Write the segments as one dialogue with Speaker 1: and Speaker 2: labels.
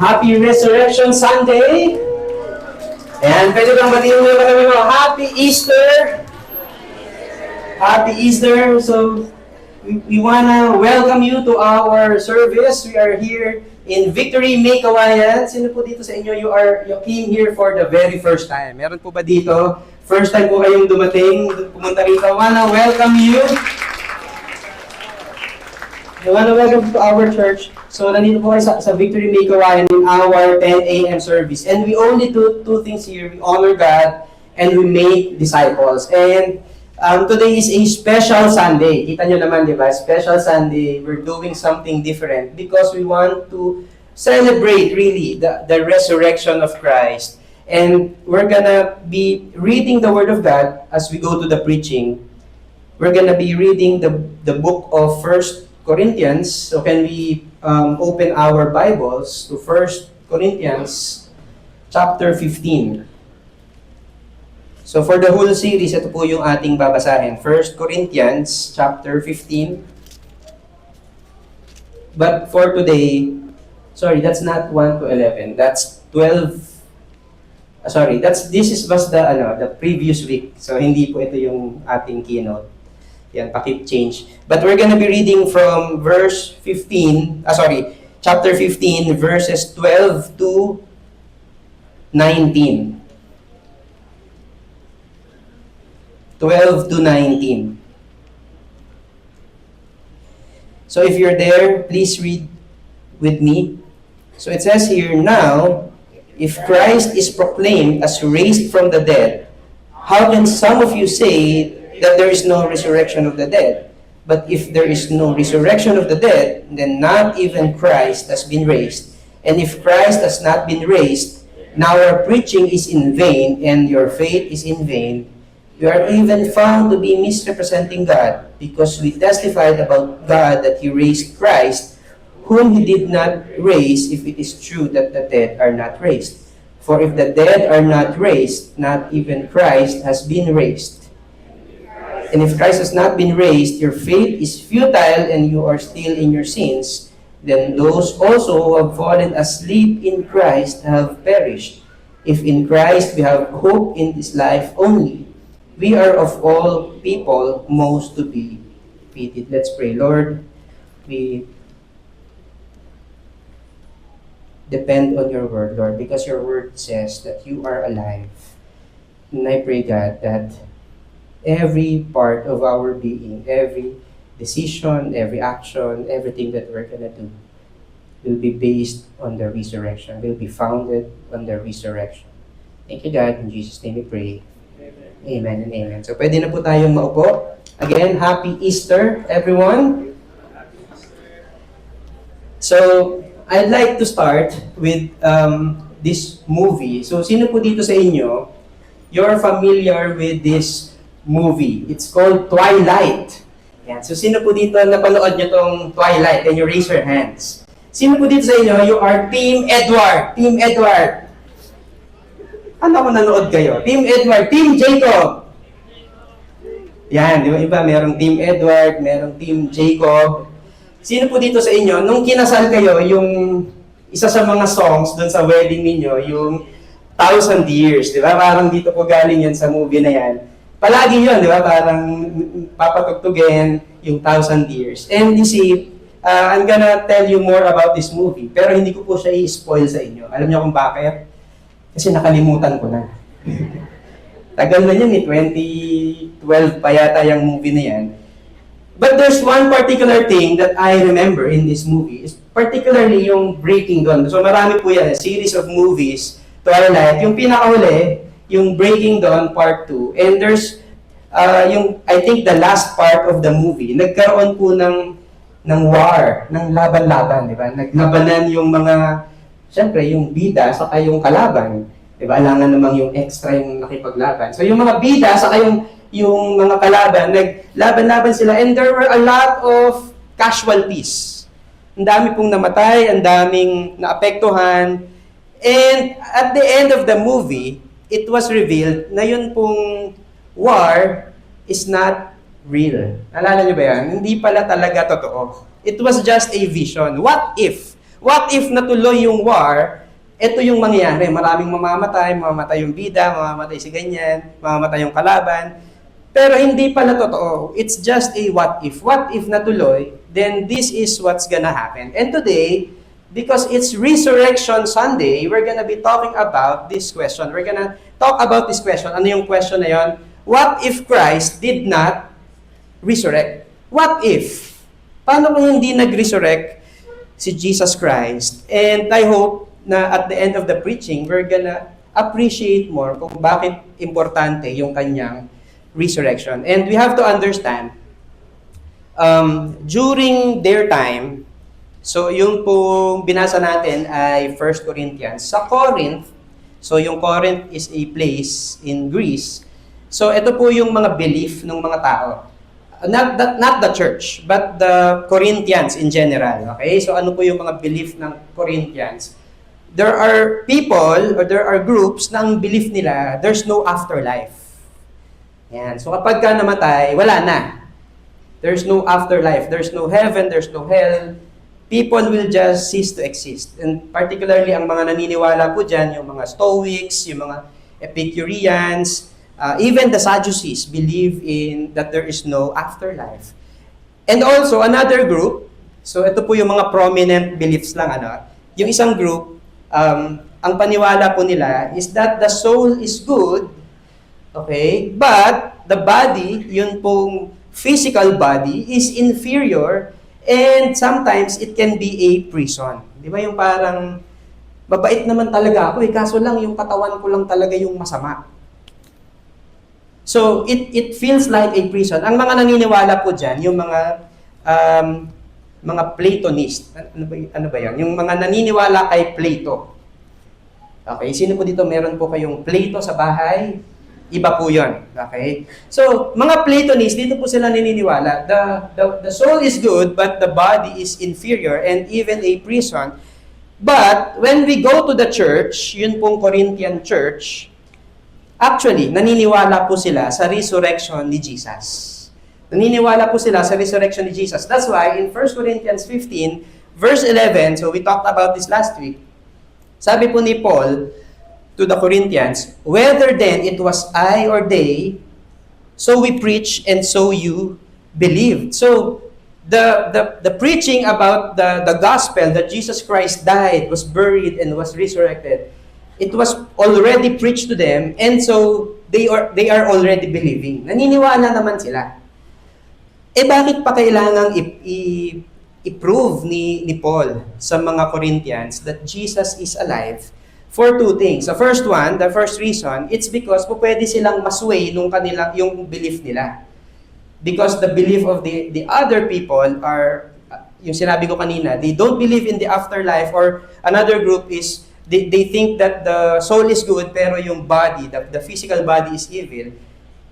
Speaker 1: Happy Resurrection Sunday! And pwede bang batiin mo kami mo, Happy Easter! Happy Easter! So, we wanna welcome you to our service. We are here in Victory May Kawayan. Sino po dito sa inyo, you came here for the very first time? Meron po ba dito? First time po kayong dumating, pumunta rito. I wanna welcome you. I wanna welcome to our church. So, nandito po kayo sa Victory May Kawayan in our 10 a.m. service. And we only do two things here. We honor God and we make disciples. And today is a special Sunday. Kita nyo naman, di ba? Special Sunday. We're doing something different because we want to celebrate, really, the resurrection of Christ. And we're gonna be reading the Word of God as we go to the preaching. We're gonna be reading the book of 1 Corinthians. So can we open our Bibles to 1 Corinthians chapter 15. So for the whole series, ito po yung ating babasahin. 1 Corinthians chapter 15. But for today, sorry, that's not 1 to 11. That's 12. This was the previous week. So hindi po ito yung ating keynote. Yan, pakip-change. But we're gonna be reading from chapter 15, verses 12 to 19. 12 to 19. So if you're there, please read with me. So it says here, "Now, if Christ is proclaimed as raised from the dead, how can some of you say that there is no resurrection of the dead? But if there is no resurrection of the dead, then not even Christ has been raised. And if Christ has not been raised, now our preaching is in vain, and your faith is in vain. We are even found to be misrepresenting God, because we testified about God that He raised Christ, whom He did not raise, if it is true that the dead are not raised. For if the dead are not raised, not even Christ has been raised. And if Christ has not been raised, your faith is futile and you are still in your sins. Then those also who have fallen asleep in Christ have perished. If in Christ we have hope in this life only, we are of all people most to be pitied." Let's pray. Lord, we depend on your word, Lord, because your word says that you are alive. And I pray, God, that every part of our being, every decision, every action, everything that we're gonna do will be based on the resurrection, will be founded on the resurrection. Thank you, God. In Jesus' name we pray. Amen and amen. So pwede na po tayong maupo. Again, Happy Easter, everyone. So, I'd like to start with this movie. So, sino po dito sa inyo, you're familiar with this movie? It's called Twilight. Yan. So, sino po dito napanood nyo tong Twilight? Can you raise your hands? Sino po dito sa inyo, you are Team Edward? Team Edward. Ano kung nanood kayo? Team Edward, Team Jacob. Yan, di ba iba? Merong Team Edward, merong Team Jacob. Sino po dito sa inyo, nung kinasal kayo, yung isa sa mga songs doon sa wedding ninyo, yung 1,000 Years, di ba? Parang dito po galing yan sa movie na yan. Palagi yun, di ba? Parang papatugtugin yung 1,000 Years. And you see, I'm gonna tell you more about this movie, pero hindi ko po siya i-spoil sa inyo. Alam niyo kung bakit? Kasi nakalimutan ko na. Tagal na yun 2012 pa yata yung movie na yan. But there's one particular thing that I remember in this movie, is particularly yung Breaking Dawn. So marami po yan, series of movies, Twilight. Yung pinakahuli, yung Breaking Dawn Part 2. And there's, I think the last part of the movie, nagkaroon po ng war, ng laban-laban, di ba? Naglabanan yung mga, siyempre, yung bida, saka yung kalaban. Di ba? Alangan namang yung extra yung nakipaglaban. So yung mga bida, saka yung mga kalaban, naglaban-laban sila. And there were a lot of casualties. Ang dami pong namatay, ang daming naapektuhan. And at the end of the movie, it was revealed na yun pong war is not real. Alala niyo ba yan? Hindi pala talaga totoo. It was just a vision. What if what if natuloy yung war, ito yung mangyayari. Maraming mamamatay yung bida, mamamatay si ganyan, mamamatay yung kalaban. Pero hindi pala totoo. It's just a what if. What if natuloy, then this is what's gonna happen. And today, because it's Resurrection Sunday, we're gonna be talking about this question. We're gonna talk about this question. Ano yung question na yun? What if Christ did not resurrect? What if? Paano kung hindi nag-resurrect si Jesus Christ? And I hope na at the end of the preaching, we're gonna appreciate more kung bakit importante yung kanyang resurrection. And we have to understand, during their time, so yung pong binasa natin ay 1 Corinthians. Sa Corinth, so yung Corinth is a place in Greece. So ito po yung mga belief ng mga tao. Not the church, but the Corinthians in general. Okay? So ano po yung mga belief ng Corinthians? There are people or there are groups na ang belief nila, there's no afterlife. Yan. So kapag ka namatay, wala na. There's no afterlife. There's no heaven. There's no hell. People will just cease to exist. And particularly, ang mga naniniwala po dyan, yung mga Stoics, yung mga Epicureans, even the Sadducees believe in that there is no afterlife. And also, another group, so ito po yung mga prominent beliefs lang, yung isang group, ang paniwala po nila is that the soul is good. Okay? But, the body, yun pong physical body, is inferior and sometimes it can be a prison. Di ba yung parang, mabait naman talaga ako kaso lang yung katawan ko lang talaga yung masama. So, it feels like a prison. Ang mga naniniwala po dyan, yung mga Platonist, ano ba yan? Yung mga naniniwala kay Plato. Okay? Sino po dito meron po kayong Plato sa bahay? Iba po yun. Okay? So, mga Platonists, dito po sila naniniwala. The soul is good, but the body is inferior and even a prison. But, when we go to the church, yun pong Corinthian church, actually, naniniwala po sila sa resurrection ni Jesus. Naniniwala po sila sa resurrection ni Jesus. That's why, in 1 Corinthians 15, verse 11, so we talked about this last week, sabi po ni Paul, to the Corinthians, whether then it was I or they, so we preach and so you believed. So the preaching about the gospel that Jesus Christ died, was buried, and was resurrected, it was already preached to them, and so they are already believing. Naniniwala naman sila. Bakit pa kailangang i-prove ni Paul sa mga Corinthians that Jesus is alive? For two things. The first one, the first reason, it's because pwede silang masway yung belief nila. Because the belief of the other people are, yung sinabi ko kanina, they don't believe in the afterlife, or another group is, they think that the soul is good, pero yung body, the physical body is evil.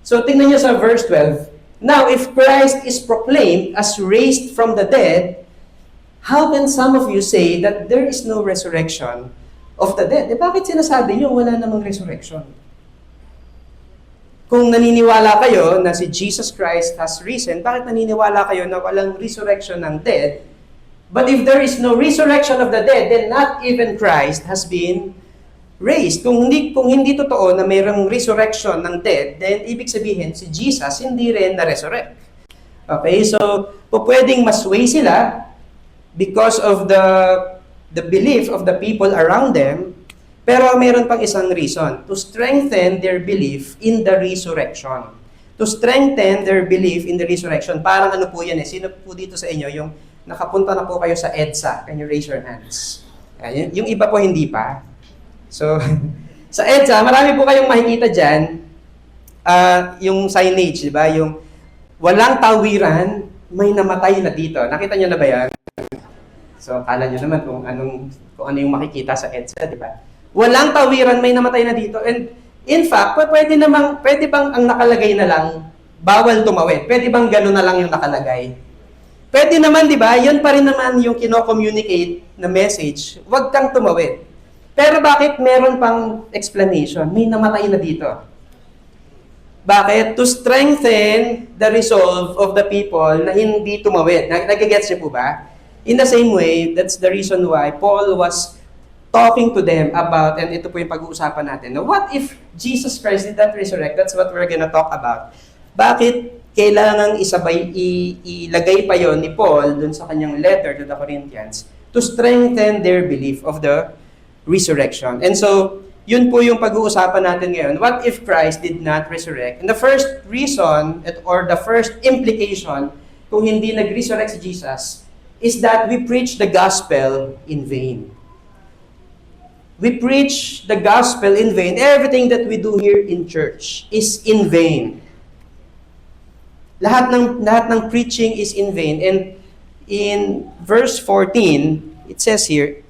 Speaker 1: So tingnan nyo sa verse 12, now if Christ is proclaimed as raised from the dead, how can some of you say that there is no resurrection of the dead? Bakit sinasabi nyo wala namang resurrection? Kung naniniwala kayo na si Jesus Christ has risen, bakit naniniwala kayo na walang resurrection ng dead? But if there is no resurrection of the dead, then not even Christ has been raised. Kung hindi totoo na mayroong resurrection ng dead, then ibig sabihin si Jesus hindi rin na-resurrect. Okay, so pwedeng masway sila because of the belief of the people around them, pero meron pang isang reason, to strengthen their belief in the resurrection. To strengthen their belief in the resurrection. Parang ano po yan sino po dito sa inyo, yung nakapunta na po kayo sa EDSA, can you raise your hands? Yung iba po hindi pa. So, sa EDSA, marami po kayong makikita dyan, yung signage, di ba? Yung walang tawiran, may namatay na dito. Nakita nyo na ba yan? So, kala nyo naman kung ano yung makikita sa EDSA, di ba? Walang tawiran, may namatay na dito. And in fact, pwede bang ang nakalagay na lang, bawal tumawid? Pwede bang gano'n na lang yung nakalagay? Pwede naman, di ba? Yun pa rin naman yung kino-communicate na message, huwag kang tumawid. Pero bakit meron pang explanation? May namatay na dito. Bakit? To strengthen the resolve of the people na hindi tumawid. Nagigets niyo po ba? In the same way, that's the reason why Paul was talking to them about, and ito po yung pag-uusapan natin, na what if Jesus Christ did not resurrect? That's what we're gonna talk about. Bakit kailangang ilagay pa yon ni Paul dun sa kanyang letter to the Corinthians to strengthen their belief of the resurrection. And so, yun po yung pag-uusapan natin ngayon. What if Christ did not resurrect? And the first reason, or the first implication, kung hindi nag-resurrect si Jesus, is that we preach the gospel in vain. We preach the gospel in vain. Everything that we do here in church is in vain. Lahat ng preaching is in vain. And in verse 14, it says here,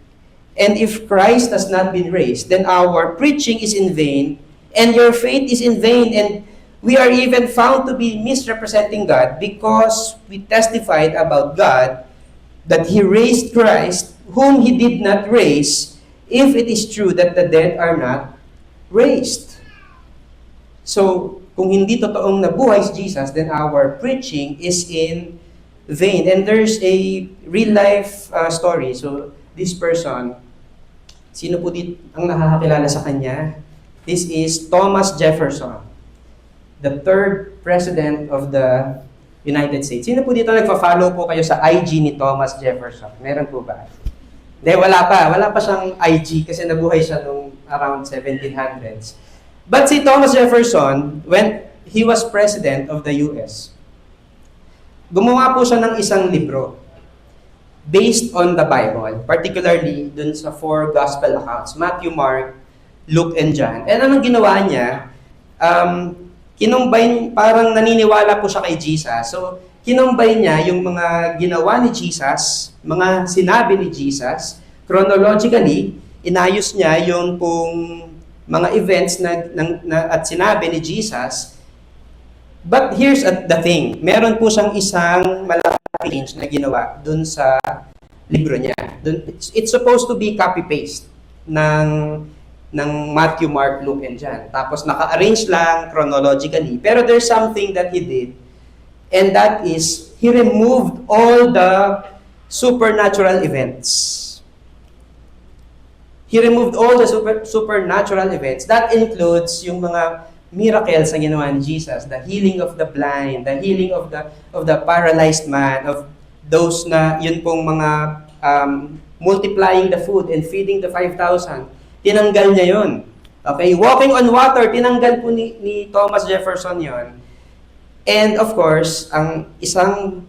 Speaker 1: "And if Christ has not been raised, then our preaching is in vain, and your faith is in vain, and we are even found to be misrepresenting God, because we testified about God that He raised Christ, whom He did not raise, if it is true that the dead are not raised." So, kung hindi totoong nabuhay si Jesus, then our preaching is in vain. And there's a real-life story. So, this person, sino po dito ang nakakakilala sa kanya? This is Thomas Jefferson, the third president of the United States. Sino po dito nagpa-follow po kayo sa IG ni Thomas Jefferson? Meron po ba? Hindi, wala pa. Wala pa siyang IG kasi nabuhay siya nung around 1700s. But si Thomas Jefferson, when he was president of the US, gumawa po siya ng isang libro based on the Bible, particularly dun sa 4 gospel accounts, Matthew, Mark, Luke, and John. And anong ginawa niya? Kinumbine, parang naniniwala po siya kay Jesus. So, kinumbine niya yung mga ginawa ni Jesus, mga sinabi ni Jesus, chronologically, inayos niya yung pong mga events at sinabi ni Jesus. But here's the thing, meron po siyang isang malaking change na ginawa dun sa libro niya. It's supposed to be copy-paste ng Matthew, Mark, Luke, and John. Tapos naka-arrange lang chronologically. Pero there's something that he did, and that is, he removed all the supernatural events. He removed all the supernatural events. That includes yung mga miracles na ginawa ni Jesus, the healing of the blind, the healing of the paralyzed man, of those na yun pong mga multiplying the food and feeding the 5,000. Tinanggal niya yun. Okay? Walking on water, tinanggal po ni Thomas Jefferson yon. And of course, ang isang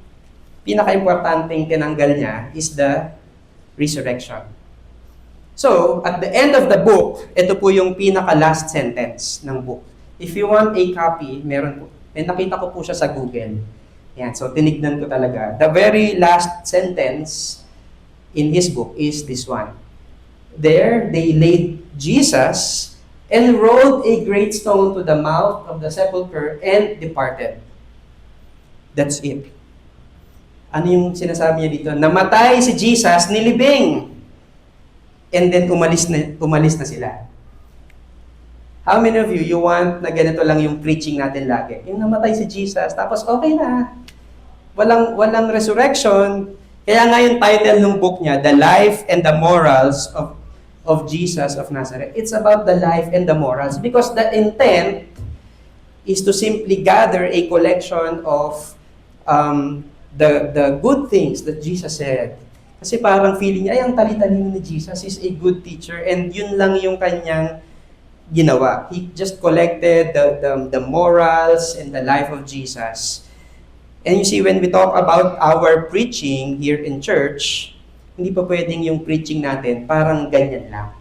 Speaker 1: pinaka-importanting tinanggal niya is the resurrection. So, at the end of the book, ito po yung pinaka-last sentence ng book. If you want a copy, meron po. And nakita ko po siya sa Google. Yan, so tinignan ko talaga. The very last sentence in his book is this one. There, they laid Jesus and rolled a great stone to the mouth of the sepulchre and departed. That's it. Ano yung sinasabi niya dito? Namatay si Jesus, nilibing. And then umalis na sila. How many of you want na ganito lang yung preaching natin lagi? Yung namatay si Jesus, tapos okay na. Walang resurrection. Kaya nga yung title ng book niya, The Life and the Morals of Jesus of Nazareth. It's about the life and the morals, because the intent is to simply gather a collection of the good things that Jesus said. Kasi parang feeling niya, ay, ang tali-talino ni Jesus is a good teacher, and yun lang yung kanyang ginawa. He just collected the morals and the life of Jesus. And you see, when we talk about our preaching here in church, hindi pa pwedeng yung preaching natin parang ganyan lang.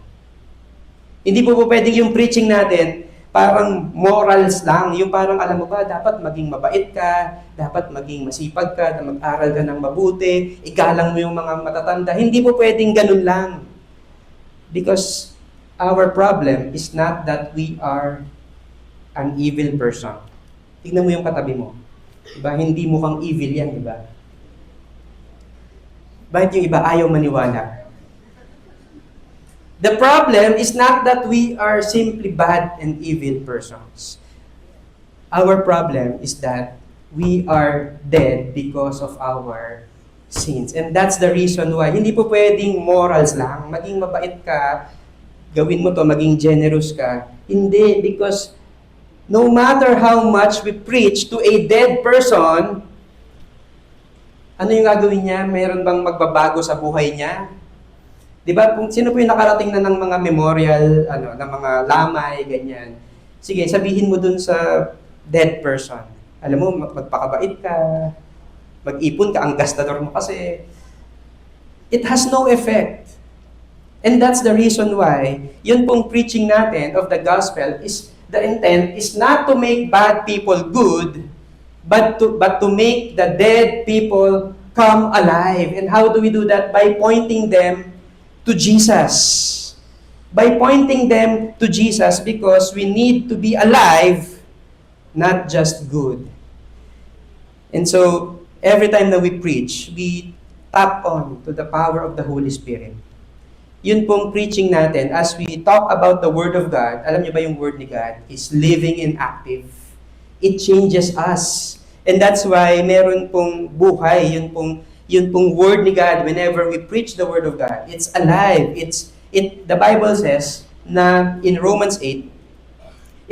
Speaker 1: Hindi po pwedeng yung preaching natin parang morals lang. Yung parang, alam mo ba, dapat maging mabait ka, dapat maging masipag ka, mag-aral ka ng mabuti, igalang mo yung mga matatanda. Hindi po pwedeng ganun lang. Because our problem is not that we are an evil person. Tignan mo yung katabi mo. Diba? Hindi mukhang evil yan, diba? Bakit yung iba ayaw maniwala? The problem is not that we are simply bad and evil persons. Our problem is that we are dead because of our sins. And that's the reason why hindi po pwedeng morals lang. Maging mabait ka, gawin mo to, maging generous ka. Hindi, because no matter how much we preach to a dead person, ano yung gagawin niya? Meron bang magbabago sa buhay niya? Di ba? Sino po yung nakarating na ng mga memorial, ng mga lamay, ganyan. Sige, sabihin mo dun sa dead person. Alam mo, magpakabait ka, mag-ipon ka, ang gastador mo kasi. It has no effect. And that's the reason why, yun pong preaching natin of the gospel is, the intent is not to make bad people good, but to make the dead people come alive. And how do we do that? By pointing them to Jesus. By pointing them to Jesus, because we need to be alive, not just good. And so, every time that we preach, we tap on to the power of the Holy Spirit. Yun pong preaching natin, as we talk about the Word of God, alam niyo ba yung Word ni God is living and active. It changes us. And that's why meron pong buhay, yun pong Word ni God, whenever we preach the Word of God, it's alive. The Bible says na in Romans 8,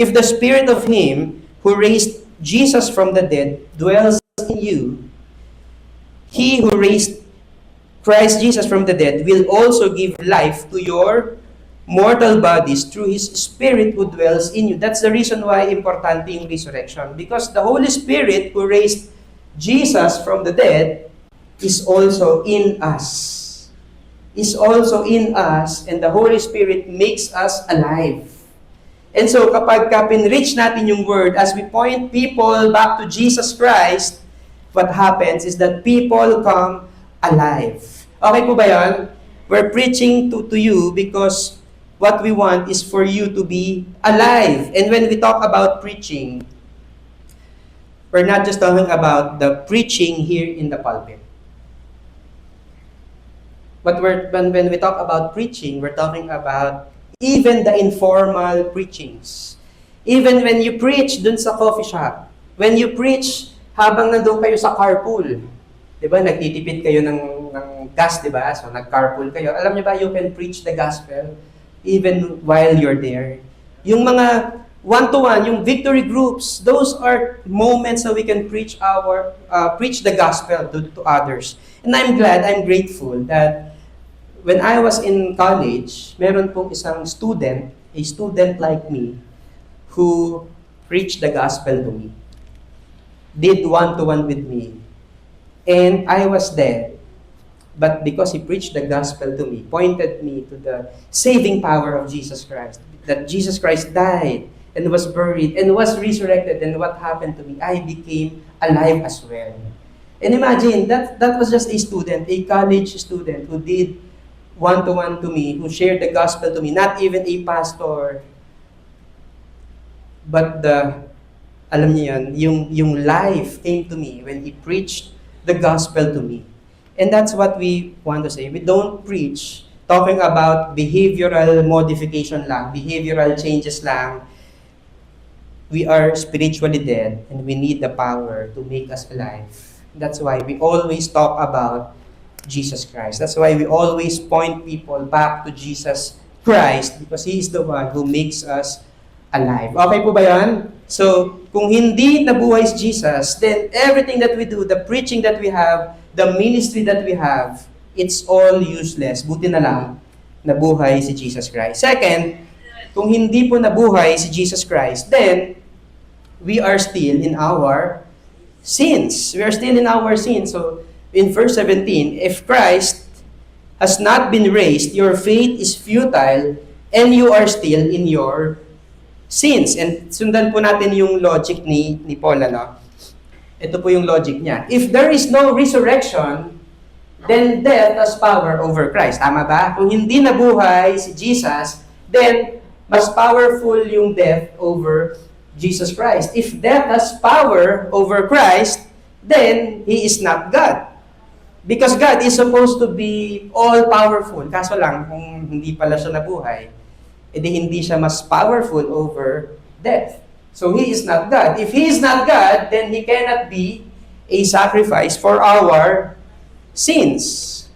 Speaker 1: if the Spirit of Him who raised Jesus from the dead dwells in you, He who raised Christ Jesus from the dead will also give life to your mortal bodies through His Spirit who dwells in you. That's the reason why importante yung resurrection. Because the Holy Spirit who raised Jesus from the dead is also in us. Is also in us, and the Holy Spirit makes us alive. And so kapag pinreach natin yung Word, as we point people back to Jesus Christ, what happens is that people come alive. Okay po ba yan? We're preaching to you because what we want is for you to be alive. And when we talk about preaching, we're not just talking about the preaching here in the pulpit. But when we talk about preaching, we're talking about even the informal preachings. Even when you preach dun sa coffee shop, when you preach habang nandun kayo sa carpool, di ba, nagtitipid kayo ng gas, di ba? So, nag-carpool kayo. Alam niyo ba, you can preach the gospel even while you're there. Yung mga one-to-one, yung victory groups, those are moments that we can preach the gospel to others. And I'm glad, I'm grateful that when I was in college, meron pong isang student, a student like me, who preached the gospel to me. Did one-to-one with me. And I was there. But because he preached the gospel to me, pointed me to the saving power of Jesus Christ, that Jesus Christ died and was buried and was resurrected, and what happened to me, I became alive as well. And imagine, that was just a student, a college student who did one-to-one to me, who shared the gospel to me, not even a pastor. But alam niyo yun, yung life came to me when he preached the gospel to me. And that's what we want to say. We don't preach talking about behavioral modification lang, behavioral changes lang. We are spiritually dead and we need the power to make us alive. That's why we always talk about Jesus Christ. That's why we always point people back to Jesus Christ, because He is the one who makes us alive. Okay po ba yan? So, kung hindi nabuhay si Jesus, then everything that we do, the preaching that we have, the ministry that we have, it's all useless. Buti na lang, nabuhay si Jesus Christ. Second, kung hindi po nabuhay si Jesus Christ, then we are still in our sins. We are still in our sins. So, in verse 17, if Christ has not been raised, your faith is futile, and you are still in your sins. And sundan po natin yung logic ni Paul, ano? Ito po yung logic niya. If there is no resurrection, then death has power over Christ. Tama ba? Kung hindi nabuhay si Jesus, then mas powerful yung death over Jesus Christ. If death has power over Christ, then He is not God. Because God is supposed to be all-powerful. Kaso lang, kung hindi pala siya nabuhay, edi hindi siya mas powerful over death. So He is not God. If He is not God, then He cannot be a sacrifice for our sins.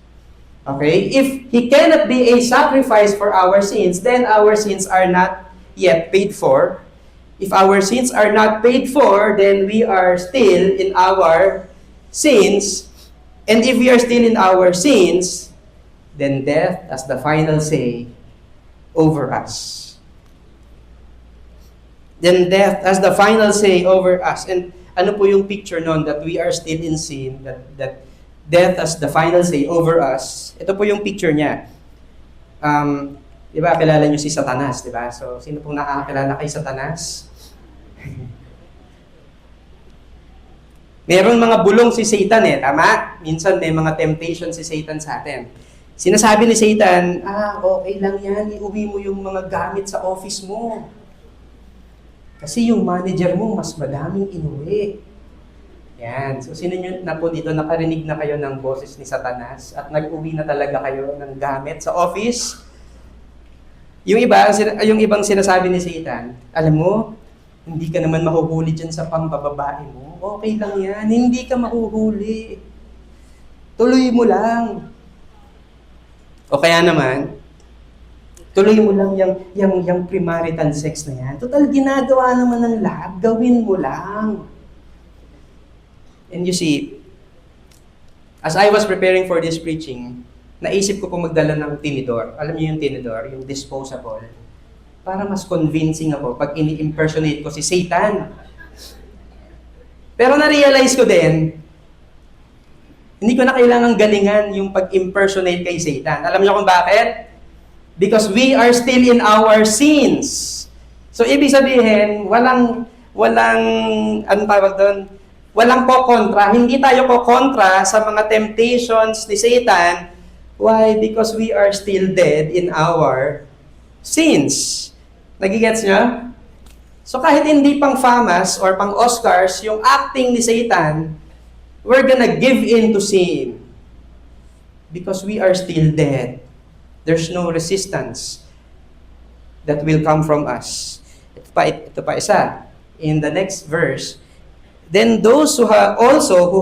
Speaker 1: Okay? If He cannot be a sacrifice for our sins, then our sins are not yet paid for. If our sins are not paid for, then we are still in our sins. And if we are still in our sins, then death has the final say over us. Then death has the final say over us. And ano po yung picture nun? That we are still in sin, that death has the final say over us. Ito po yung picture niya. Di ba, kilala niyo si Satanas, di ba? So, sino pong nakakilala kay Satanas? Meron mga bulong si Satan tama? Minsan may mga temptation si Satan sa atin. Sinasabi ni Satan, okay lang yan, iuwi mo yung mga gamit sa office mo. Kasi yung manager mo, mas madaming inuwi. Yan. So, sino nyo na po dito, nakarinig na kayo ng boses ni Satanas at nag-uwi na talaga kayo ng gamit sa office? Yung ibang sinasabi ni Satan, alam mo, hindi ka naman mahuhuli dyan sa pambababae mo. Okay lang yan. Hindi ka mahuhuli. Tuloy mo lang. O kaya naman, tuloy mo lang yung premarital sex na yan. Total, ginagawa naman ng lahat. Gawin mo lang. And you see, as I was preparing for this preaching, naisip ko po magdala ng tinidor. Alam niyo yung tinidor, yung disposable. Para mas convincing ako pag ini-impersonate ko si Satan. Pero na-realize ko din, hindi ko na kailangang galingan yung pag-impersonate kay Satan. Alam niyo kung bakit? Because we are still in our sins. So, ibig sabihin, walang anong tawag doon? Walang po-kontra. Hindi tayo po-kontra sa mga temptations ni Satan. Why? Because we are still dead in our sins. Nagigets niyo? So kahit hindi pang FAMAS or pang Oscars, yung acting ni Satan, we're gonna give in to sin. Because we are still dead. There's no resistance that will come from us. Ito pa isa. In the next verse, then those who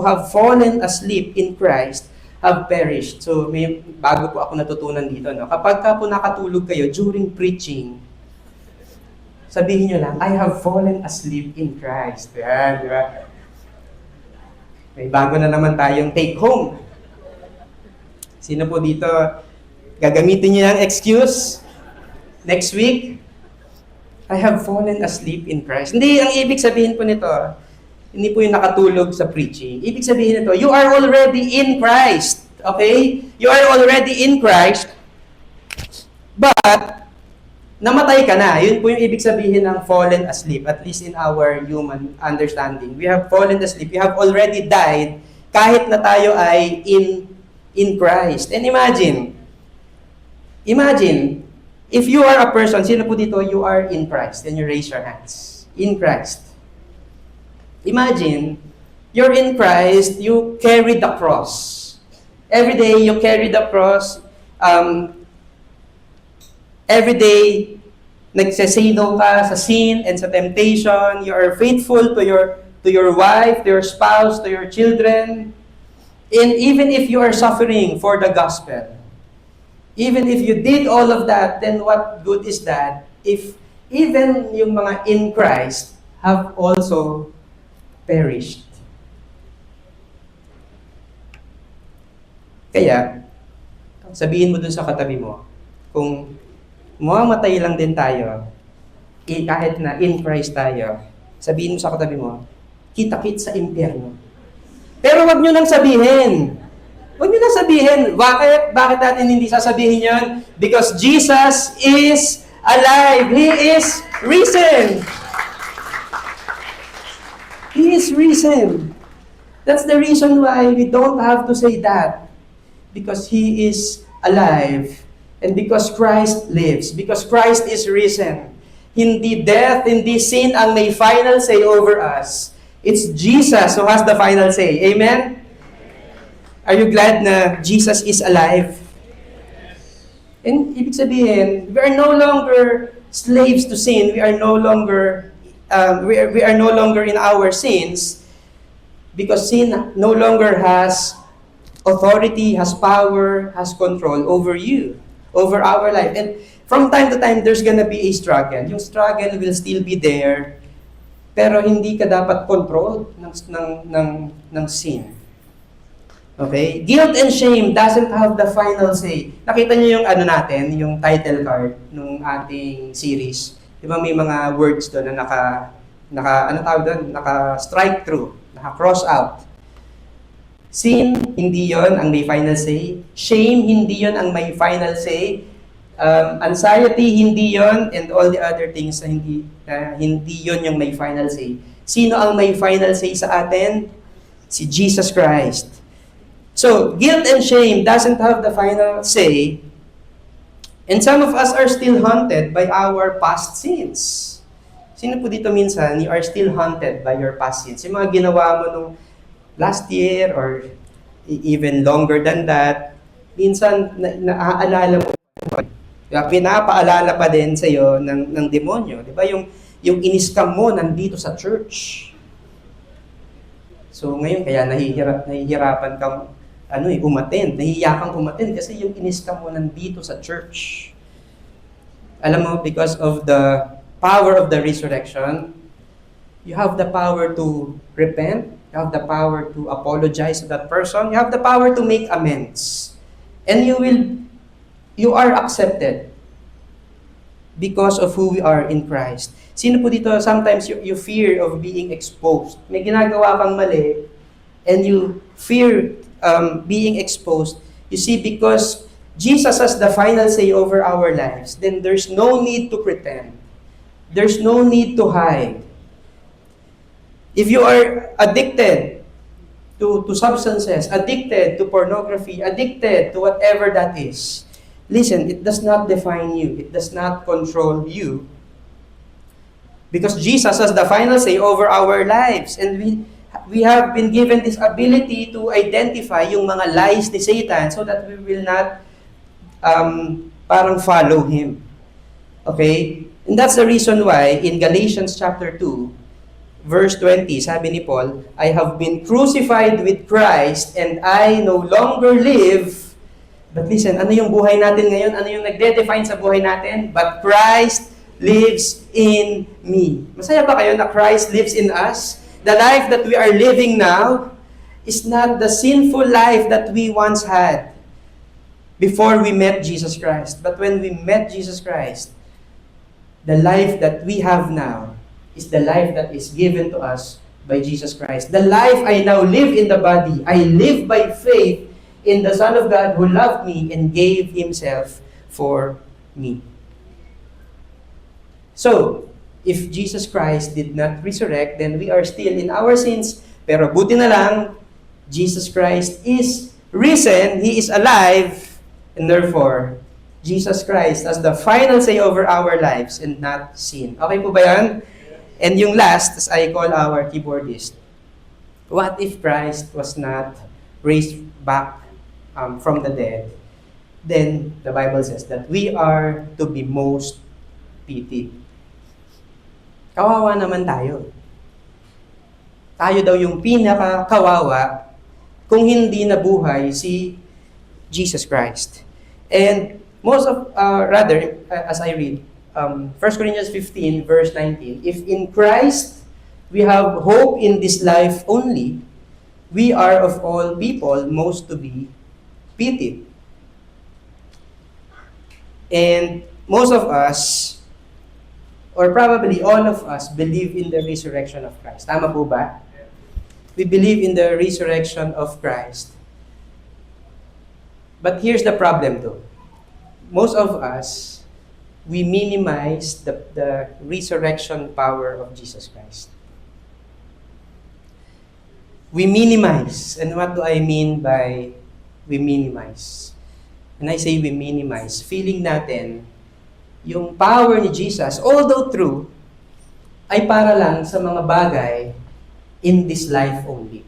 Speaker 1: have fallen asleep in Christ have perished. So may bago po ako natutunan dito, no? Kapag ka po nakatulog kayo during preaching, sabihin nyo lang, I have fallen asleep in Christ. Yan, di ba? May bago na naman tayong take home. Sino po dito, gagamitin nyo yung excuse? Next week, I have fallen asleep in Christ. Hindi, ang ibig sabihin po nito, hindi po yung nakatulog sa preaching. Ibig sabihin nito, you are already in Christ. Okay? You are already in Christ, but namatay ka na. Yun po yung ibig sabihin ng fallen asleep, at least in our human understanding. We have fallen asleep. We have already died kahit na tayo ay in Christ. And imagine, if you are a person, sino po dito, you are in Christ, then you raise your hands. In Christ. Imagine, you're in Christ, you carry the cross. Every day, you carry the cross. Every day, nagsasay no ka sa sin and sa temptation. You are faithful to your wife, to your spouse, to your children. And even if you are suffering for the gospel, even if you did all of that, then what good is that if even yung mga in Christ have also perished? Kaya, sabihin mo dun sa katabi mo, kung mamamatay lang din tayo, kahit na in Christ tayo, sabihin mo sa katabi mo, kita-kit sa impyerno. Pero wag nyo nang sabihin. Wag nyo nang sabihin. Bakit? Bakit natin hindi sasabihin yon? Because Jesus is alive. He is risen. He is risen. That's the reason why we don't have to say that. Because He is alive. And because Christ lives, because Christ is risen, hindi death, hindi sin ang may final say over us. It's Jesus who has the final say. Amen? Are you glad na Jesus is alive? And ibig sabihin, we are no longer slaves to sin. We are no longer in our sins because sin no longer has authority, has power, has control over you, over our life. And from time to time, there's gonna be a struggle. Yung struggle will still be there, pero hindi ka dapat control ng sin. Okay? Guilt and shame doesn't have the final say. Nakita niyo yung ano natin, yung title card nung ating series. Di ba may mga words doon na ano tawag doon? Naka-strike through, naka-cross out. Sin, hindi yon ang may final say. Shame, hindi yon ang may final say. Anxiety, hindi yon, and all the other things na hindi yon yung may final say. Sino ang may final say sa atin? Si Jesus Christ. So, guilt and shame doesn't have the final say, and some of us are still haunted by our past sins. Sino po dito minsan, you are still haunted by your past sins? Yung mga ginawa mo nung last year or even longer than that, minsan naaalala mo, pinapaalala pa din sa iyo ng demonyo. Di ba? Yung in-scam mo nandito sa church. So ngayon, kaya nahihirapan kang umattend. Nahihiya kang umattend kasi yung in-scam mo nandito sa church. Alam mo, because of the power of the resurrection, you have the power to repent, you have the power to apologize to that person, you have the power to make amends. And you are accepted because of who we are in Christ. Sino po dito, sometimes you fear of being exposed. May ginagawa kang mali, and you fear being exposed. You see, because Jesus has the final say over our lives, then there's no need to pretend. There's no need to hide. If you are addicted to substances, addicted to pornography, addicted to whatever that is, listen, it does not define you. It does not control you. Because Jesus has the final say over our lives. And we have been given this ability to identify yung mga lies ni Satan so that we will not parang follow him. Okay? And that's the reason why in Galatians chapter 2, verse 20, sabi ni Paul, I have been crucified with Christ and I no longer live. But listen, ano yung buhay natin ngayon? Ano yung nagde-define sa buhay natin? But Christ lives in me. Masaya ba kayo na Christ lives in us? The life that we are living now is not the sinful life that we once had before we met Jesus Christ. But when we met Jesus Christ, the life that we have now is the life that is given to us by Jesus Christ. The life I now live in the body, I live by faith in the Son of God who loved me and gave Himself for me. So, if Jesus Christ did not resurrect, then we are still in our sins. Pero buti na lang, Jesus Christ is risen, He is alive, and therefore, Jesus Christ has the final say over our lives and not sin. Okay po ba yan? And yung last, as I call our keyboardist, what if Christ was not raised back from the dead? Then, the Bible says that we are to be most pitied. Kawawa naman tayo. Tayo daw yung pinaka-kawawa kung hindi nabuhay si Jesus Christ. And most of, as I read, 1 Corinthians 15, verse 19, if in Christ we have hope in this life only, we are of all people most to be pitied. And most of us, or probably all of us, believe in the resurrection of Christ. Tama po ba? We believe in the resurrection of Christ. But here's the problem though. Most of us, we minimize the resurrection power of Jesus Christ. We minimize. And what do I mean by we minimize? When I say we minimize, feeling natin yung power ni Jesus, although true, ay para lang sa mga bagay in this life only.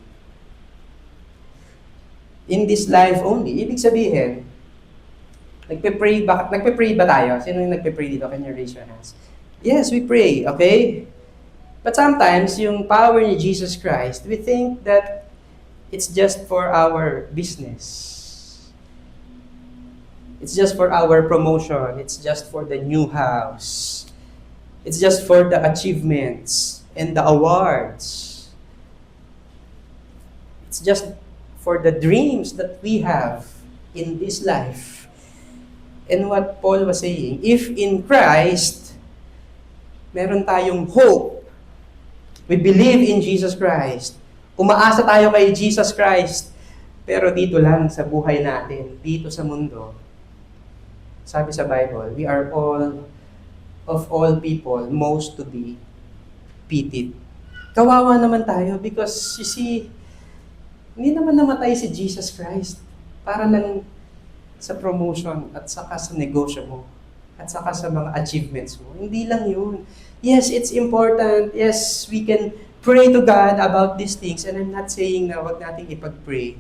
Speaker 1: In this life only. Ibig sabihin, nagpe-pray ba tayo? Sino yung nagpe-pray dito? Can you raise your hands? Yes, we pray, okay? But sometimes, yung power ni Jesus Christ, we think that it's just for our business. It's just for our promotion. It's just for the new house. It's just for the achievements and the awards. It's just for the dreams that we have in this life. And what Paul was saying, if in Christ, meron tayong hope, we believe in Jesus Christ, umaasa tayo kay Jesus Christ, pero dito lang sa buhay natin, dito sa mundo, sabi sa Bible, we are all, of all people, most to be pitied. Kawawa naman tayo because you see, hindi naman namatay si Jesus Christ para lang sa promotion at saka sa negosyo mo at saka sa mga achievements mo. Hindi lang yun. Yes, it's important. Yes, we can pray to God about these things and I'm not saying na wag nating ipag-pray.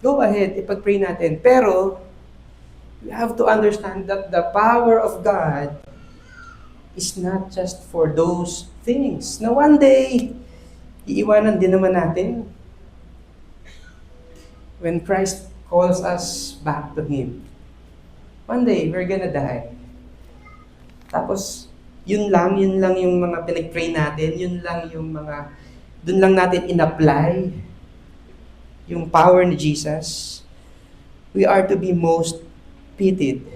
Speaker 1: Go ahead, ipag-pray natin. Pero, we have to understand that the power of God is not just for those things. Na one day, iiwanan din naman natin. When Christ calls us back to Him. One day, we're gonna die. Tapos, yun lang yung mga pinag-pray natin, yun lang yung mga, dun lang natin in-apply yung power ni Jesus. We are to be most pitied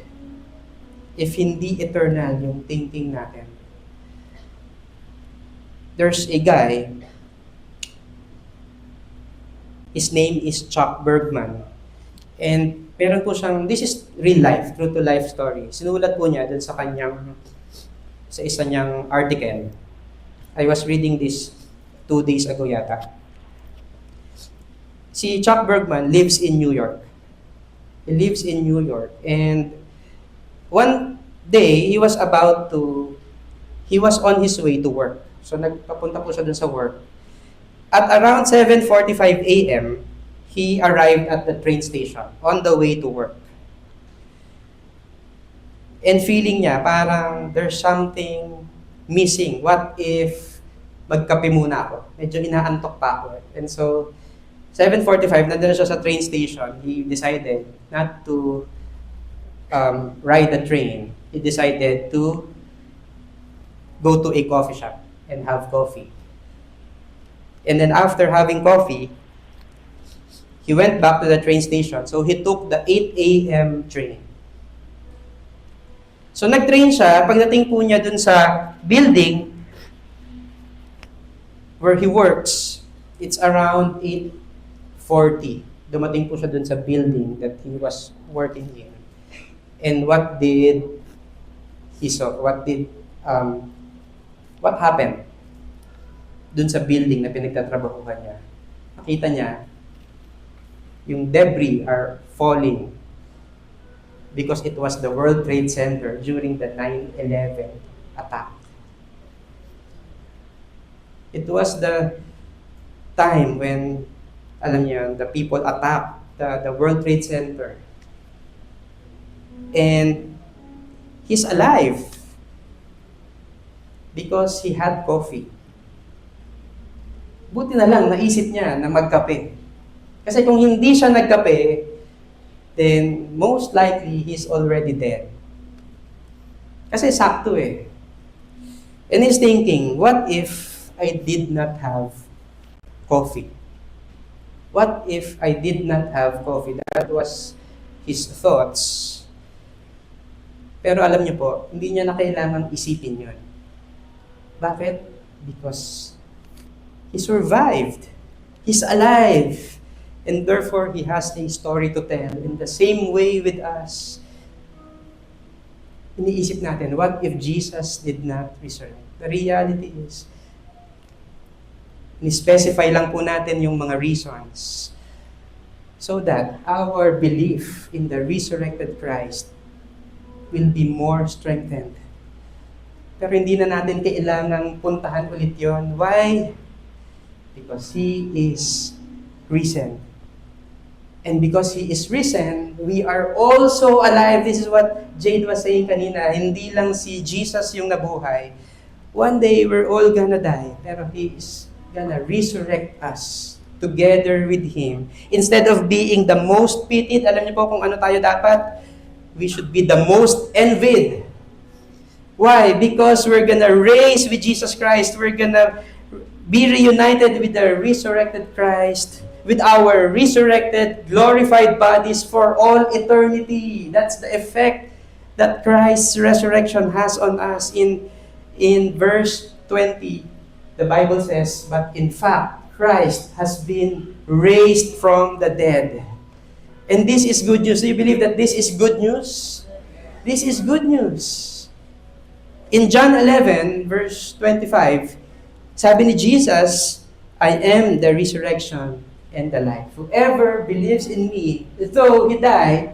Speaker 1: if hindi eternal yung thinking natin. There's a guy, his name is Chuck Bergman. And meron po siyang, this is real life, true to life story. Sinulat po niya dun sa isa niyang article. I was reading this 2 days ago yata. Si Chuck Bergman lives in New York. He lives in New York. And one day, he was on his way to work. So nagpapunta po siya dun sa work. At around 7:45 a.m., he arrived at the train station on the way to work. And feeling niya, parang there's something missing. What if magkape muna ako? Medyo inaantok pa ako. And so, 7:45, nandun siya sa train station. He decided not to ride the train. He decided to go to a coffee shop and have coffee. And then after having coffee, he went back to the train station. So he took the 8 a.m. train. So nag-train siya. Pagdating po niya dun sa building where he works, it's around 8:40. Dumating po siya dun sa building that he was working in. And what did he saw? What happened dun sa building na pinagtatrabahuhan niya? Nakita niya, yung debris are falling because it was the World Trade Center during the 9/11 attack. It was the time when, alam niyo, the people attacked the World Trade Center. And he's alive because he had coffee. Buti na lang, naisip niya na magkape. Kasi kung hindi siya nagkape, then most likely he's already dead. Kasi sakto eh. And he's thinking, what if I did not have coffee? What if I did not have coffee? That was his thoughts. Pero alam niyo po, hindi niya na kailangan isipin yun. Bakit? Because he survived. He's alive. And therefore, he has a story to tell. In the same way with us, iniisip natin, what if Jesus did not resurrect? The reality is, ni-specify lang po natin yung mga reasons so that our belief in the resurrected Christ will be more strengthened. Pero hindi na natin kailangang puntahan ulit yon. Why? Because He is risen. And because He is risen, we are also alive. This is what Jade was saying kanina. Hindi lang si Jesus yung nabuhay. One day, we're all gonna die. Pero He is gonna resurrect us together with Him. Instead of being the most pitied, alam niyo po kung ano tayo dapat? We should be the most envied. Why? Because we're gonna raise with Jesus Christ. We're gonna be reunited with the resurrected Christ, with our resurrected, glorified bodies for all eternity. That's the effect that Christ's resurrection has on us. In verse 20, the Bible says, but in fact, Christ has been raised from the dead. And this is good news. Do you believe that this is good news? This is good news. In John 11, verse 25, sabi ni Jesus, I am the resurrection and the life. Whoever believes in me, though he die,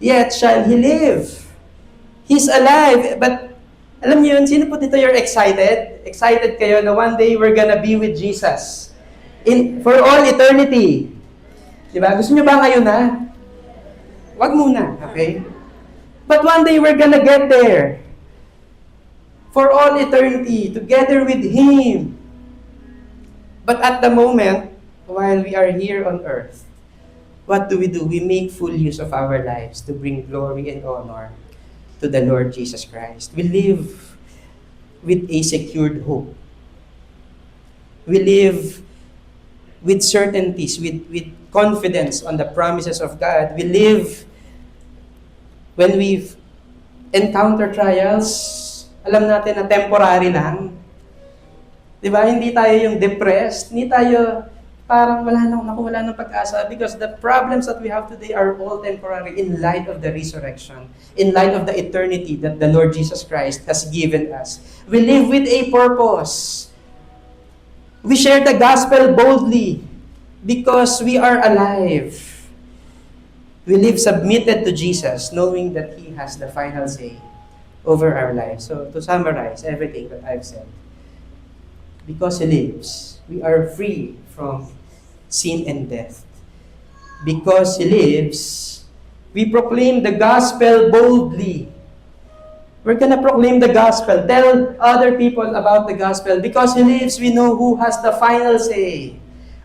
Speaker 1: yet shall he live. He's alive. But alam niyo yun, sino po dito you're excited? Excited kayo na one day we're gonna be with Jesus. For all eternity. Diba? Gusto niyo ba ngayon na? Wag muna, okay? But one day we're gonna get there. For all eternity, together with Him. But at the moment, while we are here on earth, what do? We make full use of our lives to bring glory and honor to the Lord Jesus Christ. We live with a secured hope. We live with certainties, with confidence on the promises of God. We live when we encounter trials, alam natin na temporary lang. Di ba? Hindi tayo yung depressed. Hindi tayo parang wala nang pag-asa because the problems that we have today are all temporary in light of the resurrection, in light of the eternity that the Lord Jesus Christ has given us. We live with a purpose. We share the gospel boldly because we are alive. We live submitted to Jesus, knowing that He has the final say over our lives. So to summarize everything that I've said, because He lives, we are free from sin and death. Because He lives, we proclaim the gospel boldly. We're gonna proclaim the gospel, tell other people about the gospel. Because He lives, we know who has the final say.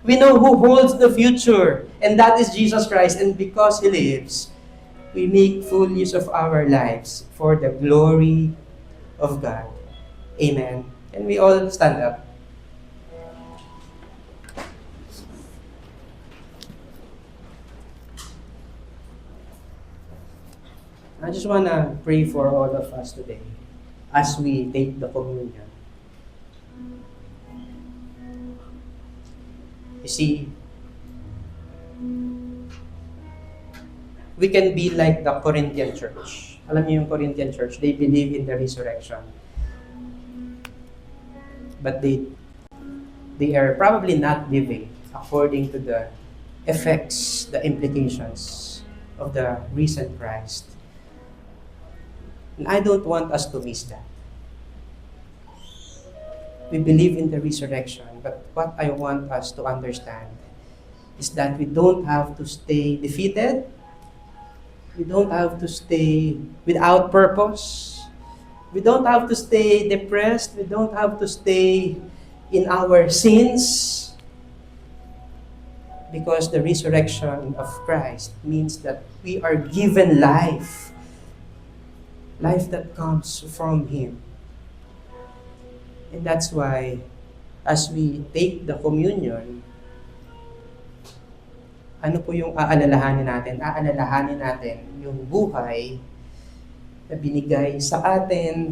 Speaker 1: We know who holds the future, and that is Jesus Christ. And because He lives, we make full use of our lives for the glory of God. Amen. And we all stand up. I just want to pray for all of us today as we take the communion. You see, we can be like the Corinthian church. Alam niyo yung Corinthian church, they believe in the resurrection. But they are probably not living according to the effects, the implications of the risen Christ. And I don't want us to miss that. We believe in the resurrection, but what I want us to understand is that we don't have to stay defeated. We don't have to stay without purpose. We don't have to stay depressed. We don't have to stay in our sins. Because the resurrection of Christ means that we are given life. Life that comes from Him. And that's why, as we take the communion, ano po yung aalalahanin natin? Aalalahanin natin yung buhay na binigay sa atin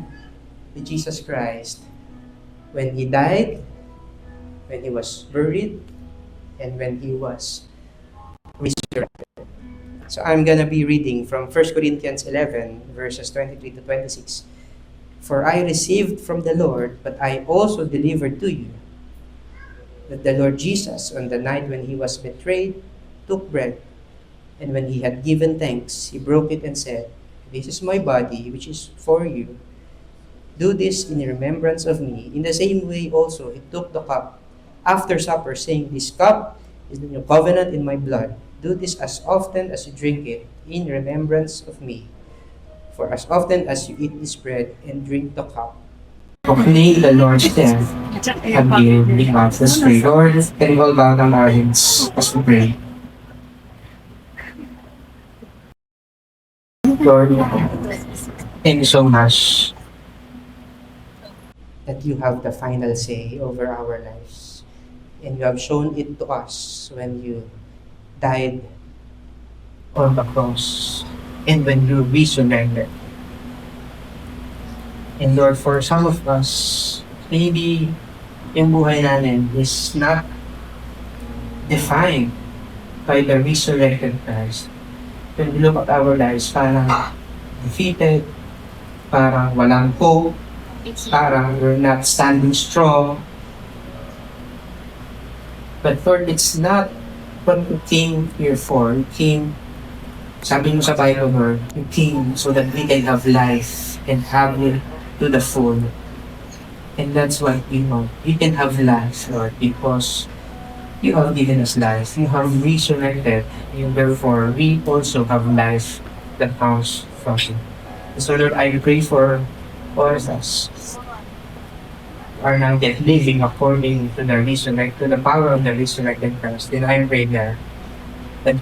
Speaker 1: ni Jesus Christ when He died, when He was buried, and when He was resurrected. So I'm gonna be reading from 1 Corinthians 11, verses 23 to 26. For I received from the Lord, but I also delivered to you, that the Lord Jesus, on the night when He was betrayed, took bread, and when He had given thanks, He broke it and said, This is my body, which is for you. Do this in remembrance of me. In the same way also, He took the cup after supper, saying, This cup is the new covenant in my blood. Do this as often as you drink it, in remembrance of me. For as often as you eat this bread and drink the cup, proclaim the Lord's death
Speaker 2: and the mouth. Let's pray. Lord, can we all bow down our heads as we pray? Lord, thank you so much
Speaker 1: that you have the final say over our lives. And you have shown it to us when you died
Speaker 2: on the cross and when you resurrected. And Lord, for some of us, maybe yung buhay natin is not defined by the resurrected Christ. When we look at our lives, parang defeated, parang walang hope, parang we're not standing strong. But Lord, it's not what you came here for. You came, sabi mo sa Bible, Lord, you came so that we can have life and have it to the full. And that's what we know. We can have life, Lord, because you have given us life. You have resurrected. And therefore, we also have life that comes from you. So Lord, I pray for all of us are now yet living according to the power of the resurrected Christ. And I pray that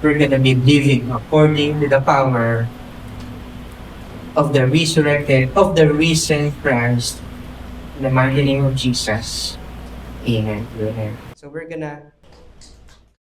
Speaker 2: we're gonna be living according to the power of the resurrected, of the risen Christ. In the mighty name of Jesus. Amen. Amen.
Speaker 1: So we're gonna